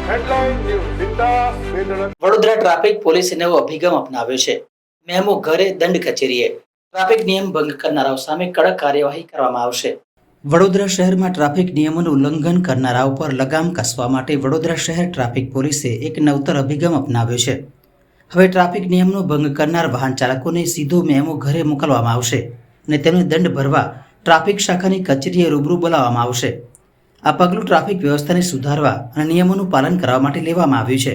Headline news વિકાસ વેદના Vadodara traffic પોલીસે નવો અભિગમ અપનાવ્યો છે. મેમો ઘરે દંડ કચેરીએ. ટ્રાફિક નિયમ ભંગ કરનારાઓ સામે કડક કાર્યવાહી કરવામાં આવશે. વડોદરા શહેરમાં ટ્રાફિક નિયમોનું ઉલ્લંઘન કરનારાઓ પર લગામ કસવા માટે વડોદરા શહેર ટ્રાફિક પોલીસે એક નવતર અભિગમ અપનાવ્યો છે. હવે ટ્રાફિક નિયમનો ભંગ કરનાર વાહન ચાલકોને સીધો મેમો ઘરે મોકલવામાં આવશે અને તેમને દંડ ભરવા ટ્રાફિક શાખાની કચેરીએ રૂબરૂ બોલાવવામાં આવશે. આ પગલું ટ્રાફિક વ્યવસ્થાને સુધારવા અને નિયમોનું પાલન કરવા માટે લેવામાં આવ્યું છે.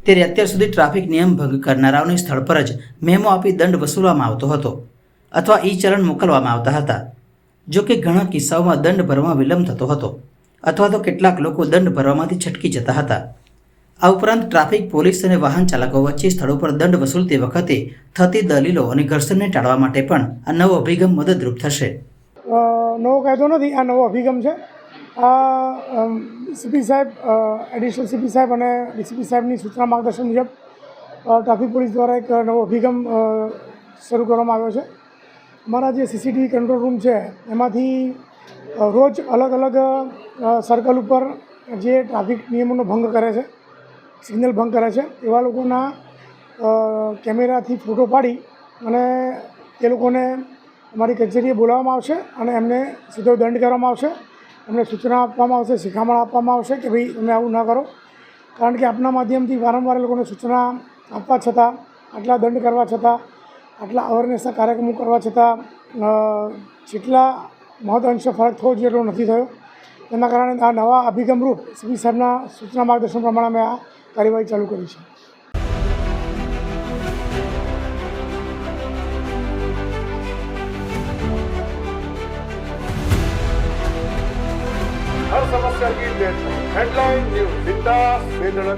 ત્યારે અત્યાર સુધી ટ્રાફિક નિયમ ભંગ કરનારાઓને સ્થળ પર જ મેમો આપી દંડ વસૂલવામાં આવતો હતો અથવા ઈ ચલણ મોકલવામાં આવતા હતા. જો કે ઘણા કિસ્સાઓમાં દંડ ભરવામાં વિલંબ થતો હતો અથવા તો કેટલાક લોકો દંડ ભરવામાંથી છટકી જતા હતા. આ ઉપરાંત ટ્રાફિક પોલીસ અને વાહન ચાલકો વચ્ચે સ્થળો પર દંડ વસૂલતી વખતે થતી દલીલો અને ઘર્ષણને ટાળવા માટે પણ આ નવો અભિગમ મદદરૂપ થશે. નવો કાયદો નથી, આ નવો અભિગમ છે. આ સીપી સાહેબ, એડિશનલ સીપી સાહેબ અને ડીસીપી સાહેબની સૂચના માર્ગદર્શન મુજબ ટ્રાફિક પોલીસ દ્વારા એક નવો અભિગમ શરૂ કરવામાં આવ્યો છે. અમારા જે સીસીટીવી કંટ્રોલ રૂમ છે એમાંથી રોજ અલગ અલગ સર્કલ ઉપર જે ટ્રાફિક નિયમોનો ભંગ કરે છે, સિગ્નલ ભંગ કરે છે, એવા લોકોના કેમેરાથી ફોટો પાડી અને એ લોકોને અમારી કચેરીએ બોલાવવામાં આવશે અને એમને સીધો દંડ કરવામાં આવશે. એમને સૂચના આપવામાં આવશે, શિખામણ આપવામાં આવશે કે ભાઈ તમે આવું ના કરો. કારણ કે આપના માધ્યમથી વારંવાર લોકોને સૂચના આપવા છતાં, આટલા દંડ કરવા છતાં, આટલા અવેરનેસના કાર્યક્રમો કરવા છતાં જેટલા મહદઅંશે ફરક થવો જોઈએ એટલો નથી થયો. તેના કારણે આ નવા અભિગમરૂપ સીપી સાહેબના સૂચના માર્ગદર્શન પ્રમાણે અમે આ કાર્યવાહી ચાલુ કરી છે. हर समस्या की हेडलाइन न्यूज विकास वेदना